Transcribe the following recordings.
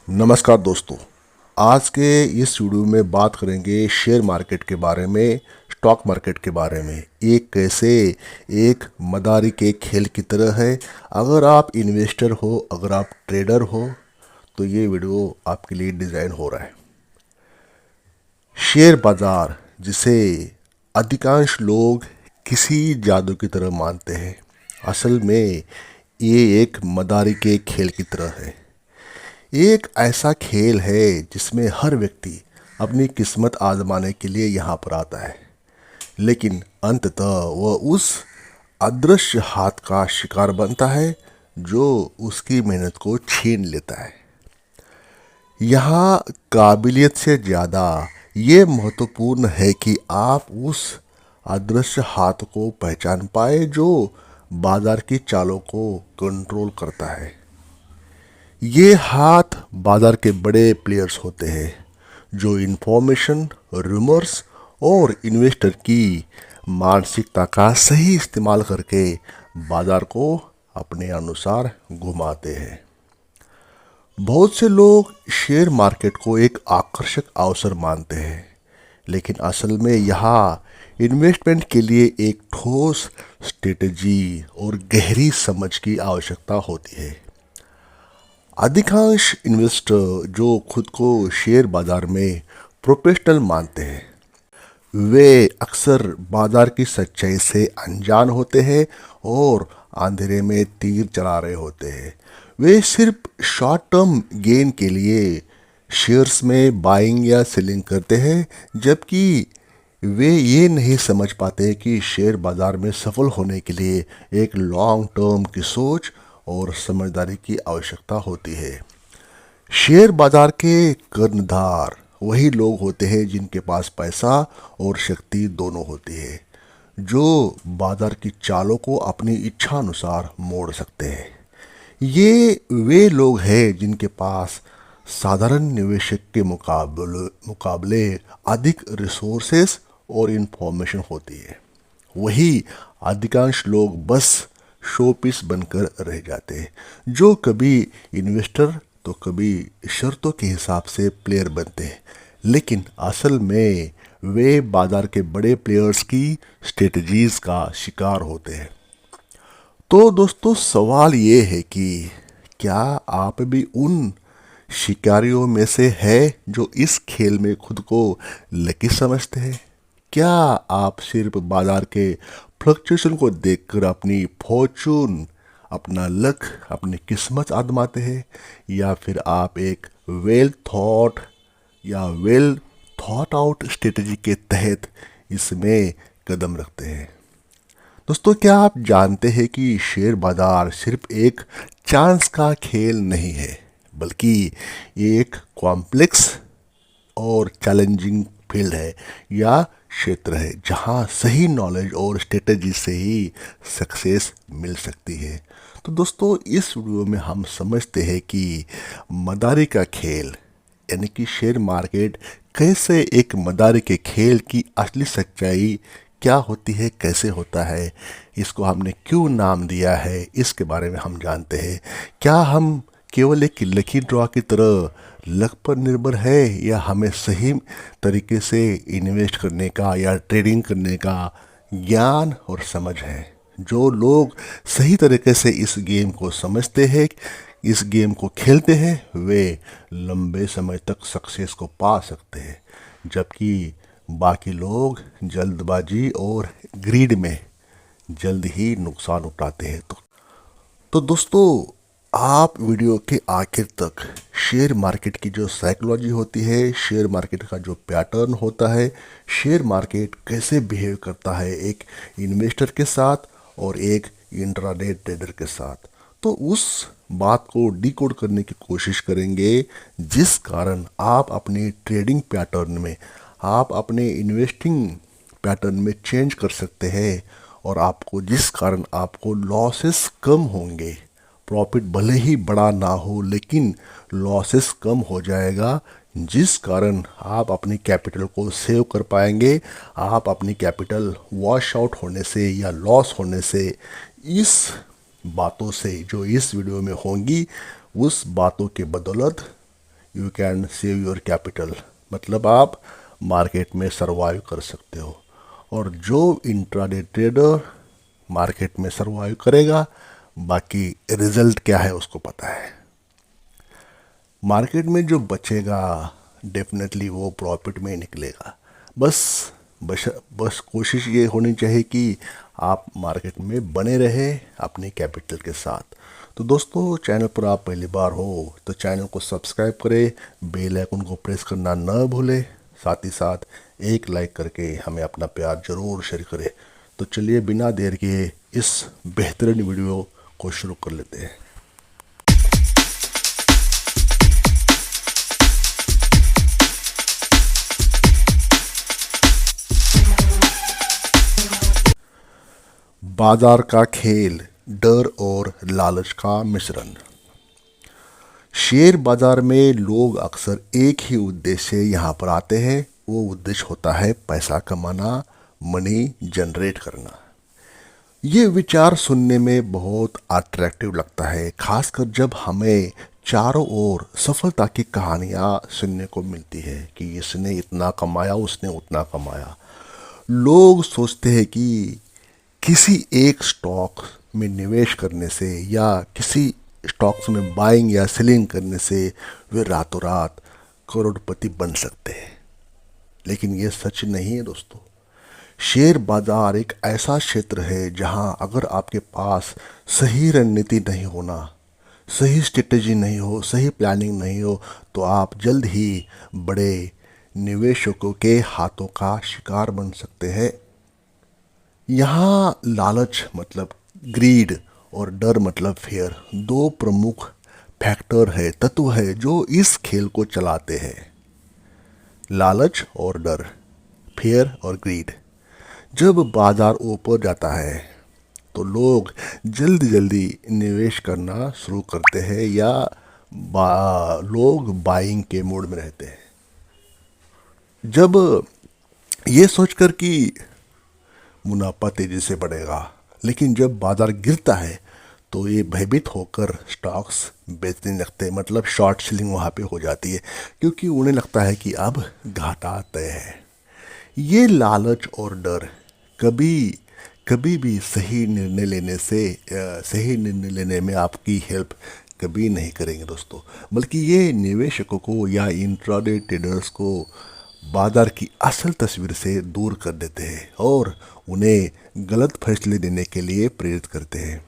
नमस्कार दोस्तों। आज के इस वीडियो में बात करेंगे शेयर मार्केट के बारे में, स्टॉक मार्केट के बारे में। एक कैसे एक मदारी के खेल की तरह है। अगर आप इन्वेस्टर हो, अगर आप ट्रेडर हो, तो ये वीडियो आपके लिए डिज़ाइन हो रहा है। शेयर बाजार, जिसे अधिकांश लोग किसी जादू की तरह मानते हैं, असल में ये एक मदारी के खेल की तरह है। एक ऐसा खेल है जिसमें हर व्यक्ति अपनी किस्मत आजमाने के लिए यहाँ पर आता है, लेकिन अंततः वह उस अदृश्य हाथ का शिकार बनता है जो उसकी मेहनत को छीन लेता है। यहाँ काबिलियत से ज़्यादा ये महत्वपूर्ण है कि आप उस अदृश्य हाथ को पहचान पाए जो बाजार की चालों को कंट्रोल करता है। ये हाथ बाजार के बड़े प्लेयर्स होते हैं जो इंफॉर्मेशन, रूमर्स और इन्वेस्टर की मानसिकता का सही इस्तेमाल करके बाजार को अपने अनुसार घुमाते हैं। बहुत से लोग शेयर मार्केट को एक आकर्षक अवसर मानते हैं, लेकिन असल में यहाँ इन्वेस्टमेंट के लिए एक ठोस स्ट्रेटजी और गहरी समझ की आवश्यकता होती है। अधिकांश इन्वेस्टर जो खुद को शेयर बाजार में प्रोफेशनल मानते हैं, वे अक्सर बाजार की सच्चाई से अनजान होते हैं और अंधेरे में तीर चला रहे होते हैं। वे सिर्फ शॉर्ट टर्म गेन के लिए शेयर्स में बाइंग या सेलिंग करते हैं, जबकि वे ये नहीं समझ पाते कि शेयर बाजार में सफल होने के लिए एक लॉन्ग टर्म की सोच और समझदारी की आवश्यकता होती है। शेयर बाजार के कर्णधार वही लोग होते हैं जिनके पास पैसा और शक्ति दोनों होती है, जो बाजार की चालों को अपनी इच्छा अनुसार मोड़ सकते हैं। ये वे लोग हैं जिनके पास साधारण निवेशक के मुकाबले अधिक रिसोर्सेस और इंफॉर्मेशन होती है। वही अधिकांश लोग बस शो पीस बनकर रह जाते हैं, जो कभी इन्वेस्टर तो कभी शर्तों के हिसाब से प्लेयर बनते हैं, लेकिन असल में वे बाजार के बड़े प्लेयर्स की स्ट्रेटजीज का शिकार होते हैं। तो दोस्तों, सवाल ये है कि क्या आप भी उन शिकारियों में से है जो इस खेल में खुद को लकी समझते हैं? क्या आप सिर्फ बाजार के फ्लक्चुएशन को देखकर अपनी फॉर्चून, अपना लक, अपनी किस्मत आजमाते हैं, या फिर आप एक वेल थॉट आउट स्ट्रेटजी के तहत इसमें कदम रखते हैं? दोस्तों, क्या आप जानते हैं कि शेयर बाजार सिर्फ एक चांस का खेल नहीं है, बल्कि ये एक कॉम्प्लेक्स और चैलेंजिंग फील्ड है या क्षेत्र है जहां सही नॉलेज और स्ट्रेटजी से ही सक्सेस मिल सकती है। तो दोस्तों, इस वीडियो में हम समझते हैं कि मदारी का खेल यानी कि शेयर मार्केट कैसे एक मदारी के खेल की असली सच्चाई क्या होती है, कैसे होता है, इसको हमने क्यों नाम दिया है, इसके बारे में हम जानते हैं। क्या हम केवल एक लकी ड्रॉ की तरह लक पर निर्भर है, या हमें सही तरीके से इन्वेस्ट करने का या ट्रेडिंग करने का ज्ञान और समझ है? जो लोग सही तरीके से इस गेम को समझते हैं, इस गेम को खेलते हैं, वे लंबे समय तक सक्सेस को पा सकते हैं, जबकि बाकी लोग जल्दबाजी और ग्रीड में जल्द ही नुकसान उठाते हैं। तो दोस्तों, आप वीडियो के आखिर तक शेयर मार्केट की जो साइकोलॉजी होती है, शेयर मार्केट का जो पैटर्न होता है, शेयर मार्केट कैसे बिहेव करता है एक इन्वेस्टर के साथ और एक इंट्राडे ट्रेडर के साथ, तो उस बात को डिकोड करने की कोशिश करेंगे, जिस कारण आप अपने ट्रेडिंग पैटर्न में, आप अपने इन्वेस्टिंग पैटर्न में चेंज कर सकते हैं, और आपको जिस कारण आपको लॉसेस कम होंगे। प्रॉफिट भले ही बड़ा ना हो, लेकिन लॉसेस कम हो जाएगा, जिस कारण आप अपनी कैपिटल को सेव कर पाएंगे। आप अपनी कैपिटल वॉश आउट होने से या लॉस होने से, इस बातों से जो इस वीडियो में होंगी, उस बातों के बदौलत you can save your capital, मतलब आप मार्केट में सरवाइव कर सकते हो। और जो इंट्राडे ट्रेडर मार्केट में सरवाइव करेगा, बाकी रिजल्ट क्या है उसको पता है। मार्केट में जो बचेगा डेफिनेटली वो प्रॉफिट में निकलेगा। बस बस बस कोशिश ये होनी चाहिए कि आप मार्केट में बने रहे अपनी कैपिटल के साथ। तो दोस्तों, चैनल पर आप पहली बार हो तो चैनल को सब्सक्राइब करें, बेल आइकन को प्रेस करना न भूलें, साथ ही साथ एक लाइक करके हमें अपना प्यार ज़रूर शेयर करें। तो चलिए बिना देर के इस बेहतरीन वीडियो को शुरू कर लेते हैं। बाजार का खेल, डर और लालच का मिश्रण। शेयर बाजार में लोग अक्सर एक ही उद्देश्य से यहाँ पर आते हैं। वो उद्देश्य होता है पैसा कमाना, मनी जनरेट करना। ये विचार सुनने में बहुत अट्रैक्टिव लगता है, खासकर जब हमें चारों ओर सफलता की कहानियाँ सुनने को मिलती है कि इसने इतना कमाया, उसने उतना कमाया। लोग सोचते हैं कि किसी एक स्टॉक में निवेश करने से या किसी स्टॉक्स में बाइंग या सेलिंग करने से वे रातों रात करोड़पति बन सकते हैं। लेकिन ये सच नहीं है दोस्तों। शेयर बाजार एक ऐसा क्षेत्र है जहां अगर आपके पास सही रणनीति नहीं होना, सही स्ट्रेटेजी नहीं हो, सही प्लानिंग नहीं हो, तो आप जल्द ही बड़े निवेशकों के हाथों का शिकार बन सकते हैं। यहाँ लालच मतलब ग्रीड और डर मतलब फेयर, दो प्रमुख फैक्टर है, तत्व है जो इस खेल को चलाते हैं। लालच और डर, फेयर और ग्रीड। जब बाजार ऊपर जाता है तो लोग जल्दी जल्दी निवेश करना शुरू करते हैं या लोग बाइंग के मूड में रहते हैं, जब ये सोचकर कि मुनाफा तेजी से बढ़ेगा। लेकिन जब बाजार गिरता है तो ये भयभीत होकर स्टॉक्स बेचने लगते हैं, मतलब शॉर्ट सेलिंग वहाँ पे हो जाती है, क्योंकि उन्हें लगता है कि अब घाटा तय है। ये लालच और डर कभी कभी भी सही निर्णय लेने में आपकी हेल्प कभी नहीं करेंगे दोस्तों, बल्कि ये निवेशकों को या इंट्राडे ट्रेडर्स को बाजार की असल तस्वीर से दूर कर देते हैं और उन्हें गलत फैसले लेने के लिए प्रेरित करते हैं।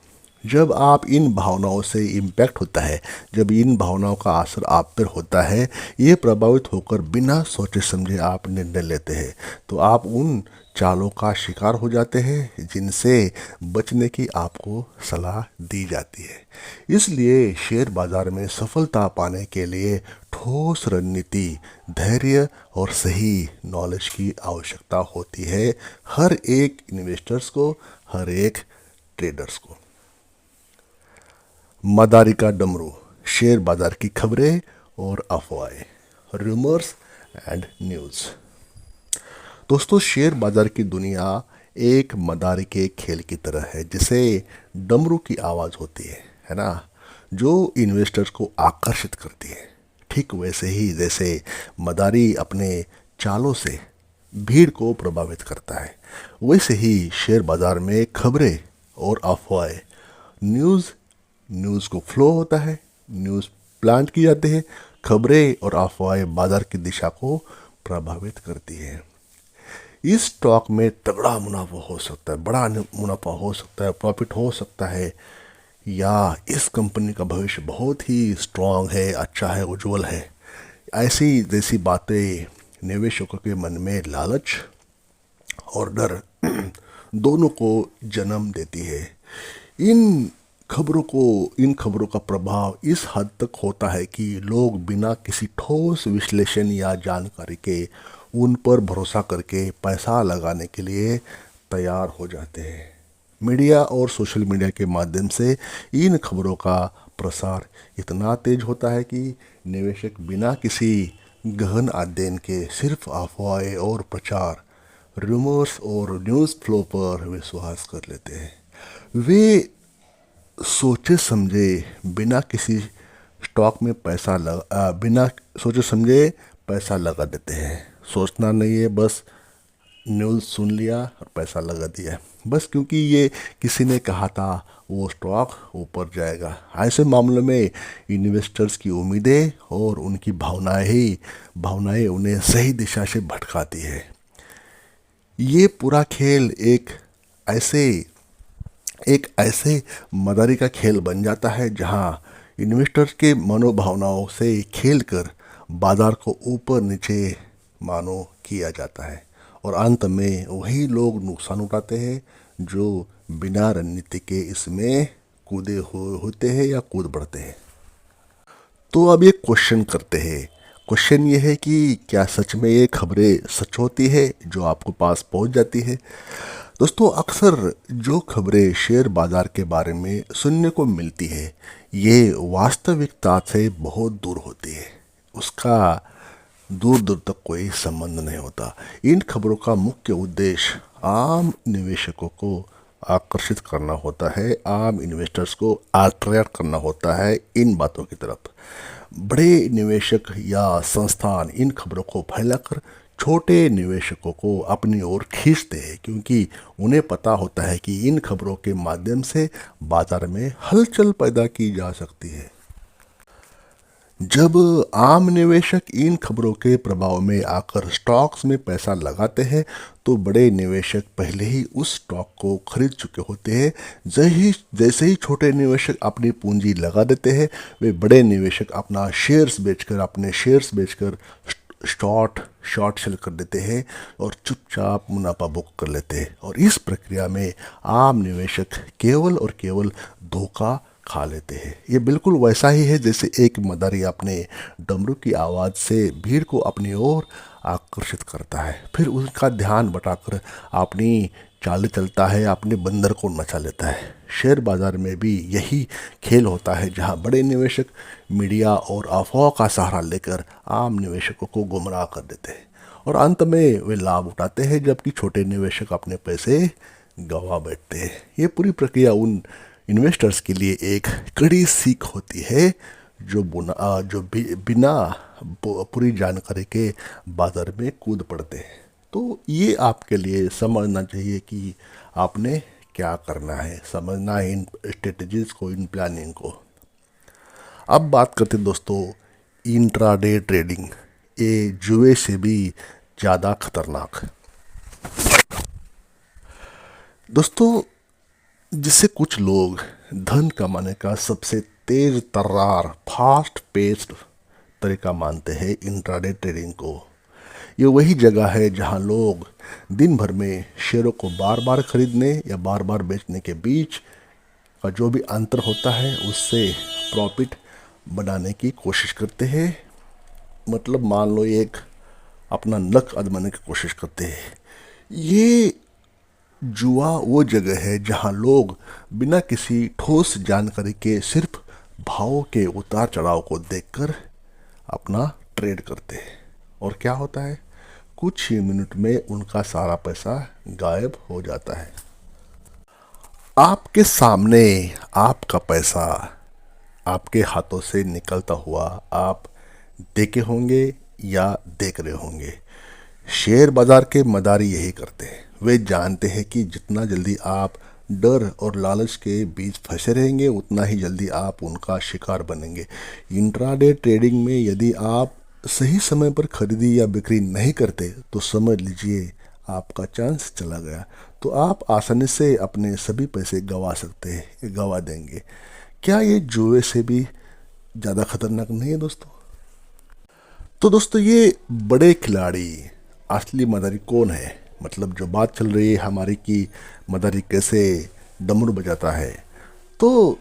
जब आप इन भावनाओं से इम्पैक्ट होता है, जब इन भावनाओं का असर आप पर होता है, ये प्रभावित होकर बिना सोचे समझे आप निर्णय लेते हैं, तो आप उन चालों का शिकार हो जाते हैं जिनसे बचने की आपको सलाह दी जाती है। इसलिए शेयर बाजार में सफलता पाने के लिए ठोस रणनीति, धैर्य और सही नॉलेज की आवश्यकता होती है, हर एक इन्वेस्टर्स को, हर एक ट्रेडर्स को। मदारी का डमरू, शेयर बाजार की खबरें और अफवाहें, रूमर्स एंड न्यूज़। दोस्तों, शेयर बाजार की दुनिया एक मदारी के खेल की तरह है, जिसे डमरू की आवाज़ होती है ना, जो इन्वेस्टर्स को आकर्षित करती है। ठीक वैसे ही जैसे मदारी अपने चालों से भीड़ को प्रभावित करता है, वैसे ही शेयर बाजार में खबरें और अफवाहें, न्यूज़ को फ्लो होता है, न्यूज़ प्लांट की जाती है, खबरें और अफवाहें बाजार की दिशा को प्रभावित करती है। इस स्टॉक में तगड़ा मुनाफा हो सकता है, बड़ा मुनाफा हो सकता है, प्रॉफिट हो सकता है, या इस कंपनी का भविष्य बहुत ही स्ट्रांग है, अच्छा है, उज्जवल है। ऐसी जैसी बातें निवेशकों के मन में लालच और डर दोनों को जन्म देती है। इन खबरों का प्रभाव इस हद तक होता है कि लोग बिना किसी ठोस विश्लेषण या जानकारी के उन पर भरोसा करके पैसा लगाने के लिए तैयार हो जाते हैं। मीडिया और सोशल मीडिया के माध्यम से इन खबरों का प्रसार इतना तेज होता है कि निवेशक बिना किसी गहन अध्ययन के सिर्फ अफवाहें और प्रचार, रूमर्स और न्यूज़ फ्लो पर विश्वास कर लेते हैं। वे सोचे समझे बिना किसी स्टॉक में बिना सोचे समझे पैसा लगा देते हैं। सोचना नहीं है, बस न्यूज़ सुन लिया और पैसा लगा दिया, बस क्योंकि ये किसी ने कहा था वो स्टॉक ऊपर जाएगा। ऐसे मामलों में इन्वेस्टर्स की उम्मीदें और उनकी भावनाएं उन्हें सही दिशा से भटकाती है। ये पूरा खेल ऐसे एक ऐसे मदारी का खेल बन जाता है जहां इन्वेस्टर्स के मनोभावनाओं से खेलकर बाजार को ऊपर नीचे मानो किया जाता है, और अंत में वही लोग नुकसान उठाते हैं जो बिना रणनीति के इसमें कूदे हुए होते हैं या कूद पड़ते हैं। तो अब ये क्वेश्चन करते हैं। क्वेश्चन ये है कि क्या सच में ये खबरें सच होती है जो आपको पास पहुंच जाती है? दोस्तों, अक्सर जो खबरें शेयर बाजार के बारे में सुनने को मिलती है ये वास्तविकता से बहुत दूर होती है। उसका दूर दूर तक कोई संबंध नहीं होता। इन खबरों का मुख्य उद्देश्य आम निवेशकों को आकर्षित करना होता है, आम इन्वेस्टर्स को अट्रैक्ट करना होता है इन बातों की तरफ। बड़े निवेशक या संस्थान इन खबरों को फैलाकर छोटे निवेशकों को अपनी ओर खींचते हैं, क्योंकि उन्हें पता होता है कि इन खबरों के माध्यम से बाजार में हलचल पैदा की जा सकती है। जब आम निवेशक इन खबरों के प्रभाव में आकर स्टॉक्स में पैसा लगाते हैं तो बड़े निवेशक पहले ही उस स्टॉक को खरीद चुके होते हैं। जैसे ही छोटे निवेशक अपनी पूंजी लगा देते हैं, वे बड़े निवेशक अपने शेयर्स बेचकर शॉर्ट सेल कर देते हैं और चुपचाप मुनाफा बुक कर लेते हैं, और इस प्रक्रिया में आम निवेशक केवल और केवल धोखा खा लेते हैं। ये बिल्कुल वैसा ही है जैसे एक मदारी अपने डमरू की आवाज़ से भीड़ को अपनी ओर आकर्षित करता है, फिर उसका ध्यान बटाकर अपनी चाल चलता है, अपने बंदर को नचा लेता है। शेयर बाजार में भी यही खेल होता है, जहां बड़े निवेशक मीडिया और अफवाह का सहारा लेकर आम निवेशकों को गुमराह कर देते हैं, और अंत में वे लाभ उठाते हैं जबकि छोटे निवेशक अपने पैसे गंवा बैठते हैं। ये पूरी प्रक्रिया उन इन्वेस्टर्स के लिए एक कड़ी सीख होती है जो बिना पूरी जानकारी के बाजार में कूद पड़ते हैं। तो ये आपके लिए समझना चाहिए कि आपने क्या करना है, समझना है इन स्ट्रेटजीज को, इन प्लानिंग को। अब बात करते हैं दोस्तों इंट्राडे ट्रेडिंग, ये जुए से भी ज़्यादा खतरनाक। दोस्तों, जिससे कुछ लोग धन कमाने का सबसे तेज तर्रार फास्ट पेस्ड तरीका मानते हैं इंट्राडे ट्रेडिंग को। ये वही जगह है जहां लोग दिन भर में शेयरों को बार बार खरीदने या बार बार बेचने के बीच का जो भी अंतर होता है उससे प्रॉफिट बनाने की कोशिश करते हैं। मतलब मान लो एक अपना लक आजमाने की कोशिश करते हैं। ये जुआ वो जगह है जहां लोग बिना किसी ठोस जानकारी के सिर्फ भाव के उतार चढ़ाव को देखकर अपना ट्रेड करते हैं, और क्या होता है कुछ ही मिनट में उनका सारा पैसा गायब हो जाता है। आपके सामने आपका पैसा आपके हाथों से निकलता हुआ आप देखे होंगे या देख रहे होंगे। शेयर बाजार के मदारी यही करते हैं। वे जानते हैं कि जितना जल्दी आप डर और लालच के बीच फंसे रहेंगे उतना ही जल्दी आप उनका शिकार बनेंगे। इंट्राडे ट्रेडिंग में यदि आप सही समय पर खरीदी या बिक्री नहीं करते तो समझ लीजिए आपका चांस चला गया। तो आप आसानी से अपने सभी पैसे गंवा सकते हैं, गंवा देंगे। क्या ये जुए से भी ज़्यादा खतरनाक नहीं है दोस्तों? तो दोस्तों, ये बड़े खिलाड़ी असली मदारी कौन है? मतलब जो बात चल रही है हमारी कि मदारी कैसे डमरू बजाता है, तो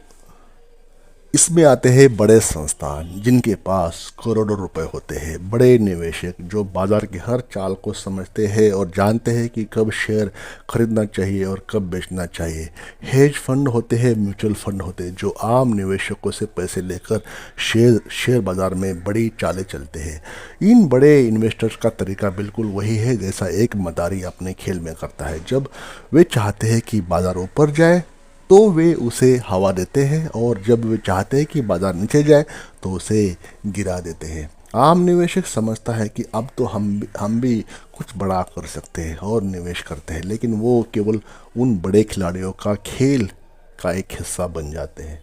इसमें आते हैं बड़े संस्थान जिनके पास करोड़ों रुपए होते हैं। बड़े निवेशक जो बाजार की हर चाल को समझते हैं और जानते हैं कि कब शेयर खरीदना चाहिए और कब बेचना चाहिए। हेज फंड होते हैं, म्यूचुअल फंड होते हैं जो आम निवेशकों से पैसे लेकर शेयर बाजार में बड़ी चालें चलते हैं। इन बड़े इन्वेस्टर्स का तरीका बिल्कुल वही है जैसा एक मदारी अपने खेल में करता है। जब वे चाहते हैं कि बाजार ऊपर जाए तो वे उसे हवा देते हैं और जब वे चाहते हैं कि बाजार नीचे जाए तो उसे गिरा देते हैं। आम निवेशक समझता है कि अब तो हम भी कुछ बड़ा कर सकते हैं और निवेश करते हैं, लेकिन वो केवल उन बड़े खिलाड़ियों का खेल का एक हिस्सा बन जाते हैं।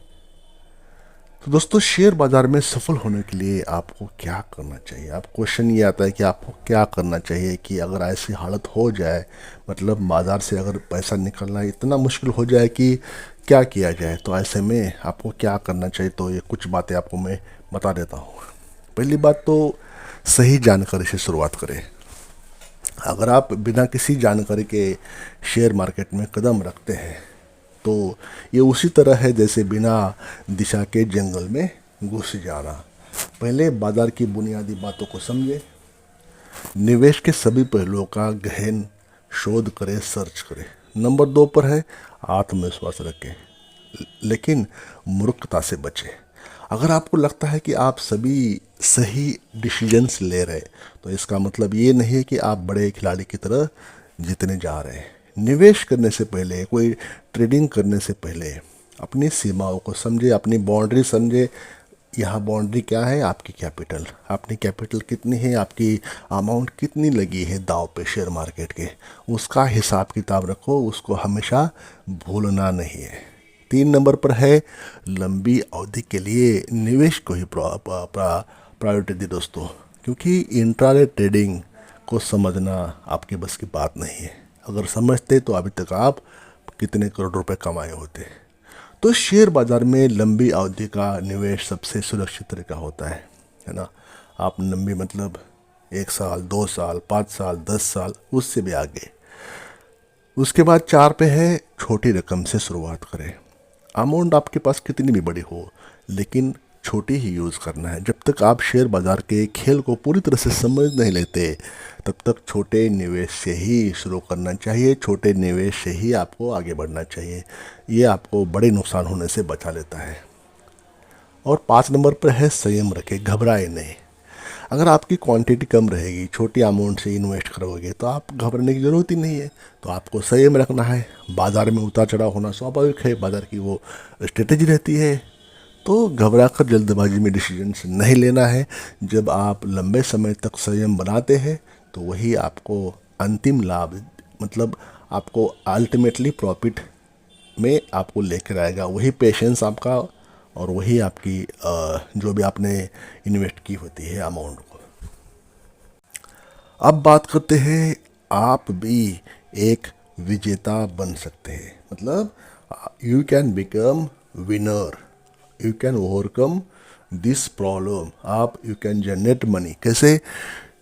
तो दोस्तों, शेयर बाजार में सफल होने के लिए आपको क्या करना चाहिए? अब क्वेश्चन ये आता है कि आपको क्या करना चाहिए कि अगर ऐसी हालत हो जाए, मतलब बाजार से अगर पैसा निकलना इतना मुश्किल हो जाए कि क्या किया जाए, तो ऐसे में आपको क्या करना चाहिए? तो ये कुछ बातें आपको मैं बता देता हूँ। पहली बात तो सही जानकारी से शुरुआत करें। अगर आप बिना किसी जानकारी के शेयर मार्केट में कदम रखते हैं तो ये उसी तरह है जैसे बिना दिशा के जंगल में घुस जाना। पहले बाजार की बुनियादी बातों को समझें, निवेश के सभी पहलुओं का गहन शोध करें, सर्च करें। नंबर 2 पर है आत्मविश्वास रखें, लेकिन मूर्खता से बचें। अगर आपको लगता है कि आप सभी सही डिसीजंस ले रहे, तो इसका मतलब ये नहीं है कि आप बड़े खिलाड़ी की तरह जीतने जा रहे हैं। निवेश करने से पहले, कोई ट्रेडिंग करने से पहले अपनी सीमाओं को समझे, अपनी बाउंड्री समझे। यहाँ बाउंड्री क्या है? आपकी कैपिटल। आपकी कैपिटल कितनी है, आपकी अमाउंट कितनी लगी है दाव पे शेयर मार्केट के, उसका हिसाब किताब रखो, उसको हमेशा भूलना नहीं है। 3 नंबर पर है लंबी अवधि के लिए निवेश को ही प्रायोरिटी दी दोस्तों, क्योंकि इंट्राडे ट्रेडिंग को समझना आपके बस की बात नहीं है। अगर समझते तो अभी तक आप कितने करोड़ रुपए कमाए होते। तो शेयर बाजार में लंबी अवधि का निवेश सबसे सुरक्षित तरीका होता है ना। आप लंबी मतलब 1 साल, 2 साल, 5 साल, 10 साल, उससे भी आगे। उसके बाद 4 पे है छोटी रकम से शुरुआत करें। अमाउंट आपके पास कितनी भी बड़ी हो, लेकिन छोटी ही यूज़ करना है। जब तक आप शेयर बाजार के खेल को पूरी तरह से समझ नहीं लेते, तब तक छोटे निवेश से ही शुरू करना चाहिए, छोटे निवेश से ही आपको आगे बढ़ना चाहिए। ये आपको बड़े नुकसान होने से बचा लेता है। और 5 नंबर पर है संयम रखें, घबराए नहीं। अगर आपकी क्वांटिटी कम रहेगी, छोटी अमाउंट से इन्वेस्ट करोगे, तो आप घबराने की ज़रूरत ही नहीं है। तो आपको संयम रखना है। बाज़ार में उतार चढ़ाव होना स्वाभाविक है, बाज़ार की वो स्ट्रेटजी रहती है। तो घबरा कर जल्दबाजी में डिसीजंस नहीं लेना है। जब आप लंबे समय तक संयम बनाते हैं तो वही आपको अंतिम लाभ, मतलब आपको अल्टीमेटली प्रॉफिट में आपको लेकर आएगा। वही पेशेंस आपका और वही आपकी जो भी आपने इन्वेस्ट की होती है अमाउंट को। अब बात करते हैं, आप भी एक विजेता बन सकते हैं। मतलब you can become winner, you can overcome this problem, आप यू कैन जनरेट मनी। कैसे?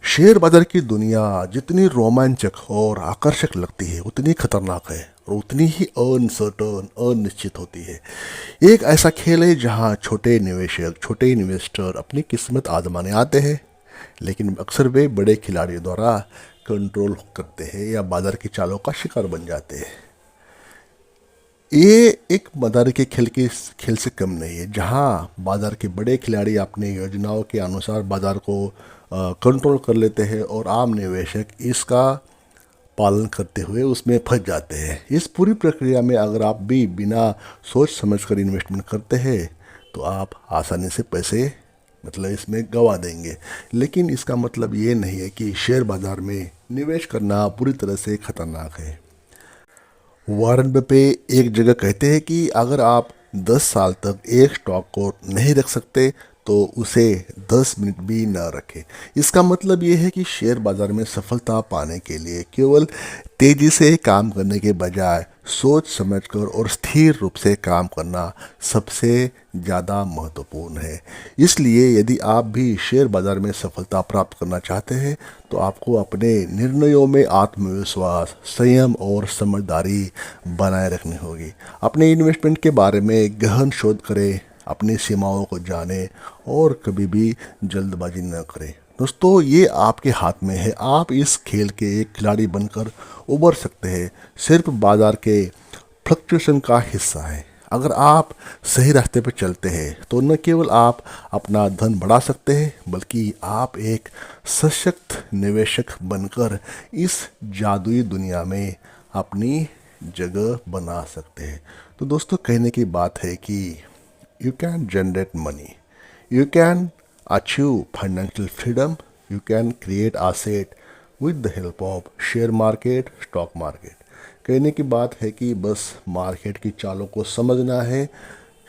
शेयर बाजार की दुनिया जितनी रोमांचक और आकर्षक लगती है, उतनी खतरनाक है और उतनी ही अनसर्टन, अनिश्चित होती है। एक ऐसा खेल है जहां छोटे निवेशक, छोटे इन्वेस्टर अपनी किस्मत आजमाने आते हैं, लेकिन अक्सर वे बड़े खिलाड़ियों द्वारा कंट्रोल करते हैं या बाजार की चालों का शिकार बन जाते हैं। ये एक बाजार के खेल से कम नहीं है, जहां बाजार के बड़े खिलाड़ी अपनी योजनाओं के अनुसार बाजार को कंट्रोल कर लेते हैं और आम निवेशक इसका पालन करते हुए उसमें फंस जाते हैं। इस पूरी प्रक्रिया में अगर आप भी बिना सोच समझकर इन्वेस्टमेंट करते हैं तो आप आसानी से पैसे, मतलब इसमें गंवा देंगे। लेकिन इसका मतलब ये नहीं है कि शेयर बाजार में निवेश करना पूरी तरह से खतरनाक है। वॉरेन बफे एक जगह कहते हैं कि अगर आप 10 साल तक एक स्टॉक को नहीं रख सकते तो उसे 10 मिनट भी न रखें। इसका मतलब ये है कि शेयर बाजार में सफलता पाने के लिए केवल तेज़ी से काम करने के बजाय सोच समझकर और स्थिर रूप से काम करना सबसे ज़्यादा महत्वपूर्ण है। इसलिए यदि आप भी शेयर बाजार में सफलता प्राप्त करना चाहते हैं तो आपको अपने निर्णयों में आत्मविश्वास, संयम और समझदारी बनाए रखनी होगी। अपने इन्वेस्टमेंट के बारे में गहन शोध करें, अपनी सीमाओं को जानें और कभी भी जल्दबाजी न करें। दोस्तों, ये आपके हाथ में है। आप इस खेल के एक खिलाड़ी बनकर उभर सकते हैं। सिर्फ बाजार के फ्लक्चुएशन का हिस्सा है। अगर आप सही रास्ते पर चलते हैं तो न केवल आप अपना धन बढ़ा सकते हैं, बल्कि आप एक सशक्त निवेशक बनकर इस जादुई दुनिया में अपनी जगह बना सकते हैं। तो दोस्तों कहने की बात है कि you can generate money, you can achieve financial freedom, you can create asset with the help of share market, stock market. कहने की बात है कि बस मार्केट की चालों को समझना है,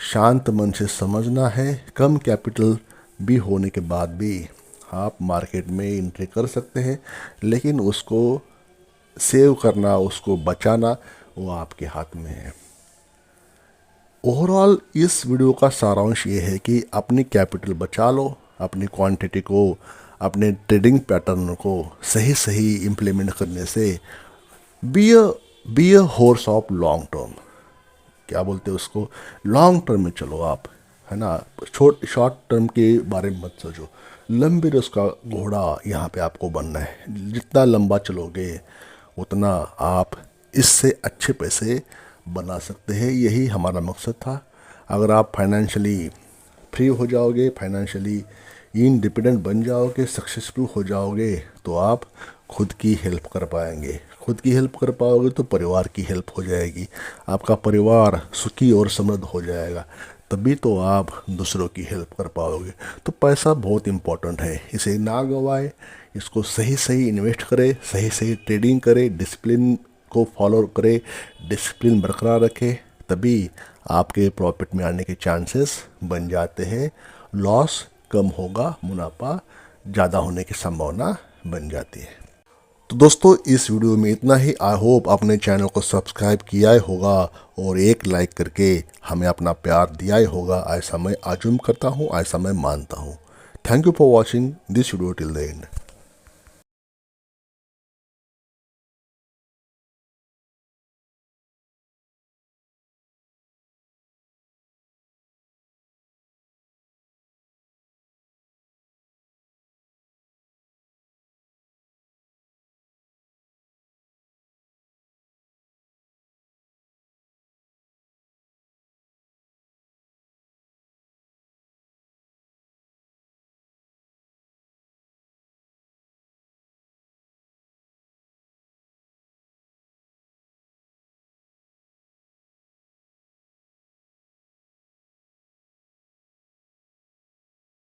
शांत मन से समझना है। कम कैपिटल भी होने के बाद भी आप मार्केट में एंट्री कर सकते हैं, लेकिन उसको सेव करना, उसको बचाना वो आपके हाथ में है। ओवरऑल इस वीडियो का सारांश ये है कि अपनी कैपिटल बचा लो, अपनी क्वांटिटी को, अपने ट्रेडिंग पैटर्न को सही सही इम्प्लीमेंट करने से be a horse of long term. क्या बोलते हैं उसको, लॉन्ग टर्म में चलो आप, है ना। शॉर्ट टर्म के बारे में मत सोचो, लंबी रेस का घोड़ा यहाँ पे आपको बनना है। जितना लंबा चलोगे उतना आप इससे अच्छे पैसे बना सकते हैं। यही हमारा मकसद था। अगर आप फाइनेंशियली फ्री हो जाओगे, फाइनेंशियली इंडिपेंडेंट बन जाओगे, सक्सेसफुल हो जाओगे, तो आप खुद की हेल्प कर पाएंगे। खुद की हेल्प कर पाओगे तो परिवार की हेल्प हो जाएगी, आपका परिवार सुखी और समृद्ध हो जाएगा, तभी तो आप दूसरों की हेल्प कर पाओगे। तो पैसा बहुत इम्पोर्टेंट है, इसे ना गवाए, इसको सही सही इन्वेस्ट करें, सही सही ट्रेडिंग करें, डिसिप्लिन को फॉलो करें, डिसिप्लिन बरकरार रखें, तभी आपके प्रॉफिट में आने के चांसेस बन जाते हैं। लॉस कम होगा, मुनाफा ज़्यादा होने की संभावना बन जाती है। तो दोस्तों इस वीडियो में इतना ही। आई होप आपने चैनल को सब्सक्राइब किया ही होगा और एक लाइक करके हमें अपना प्यार दिया ही होगा, ऐसा मैं आजुम करता हूँ, ऐसा मैं मानता हूँ। Thank you for watching this video till the end.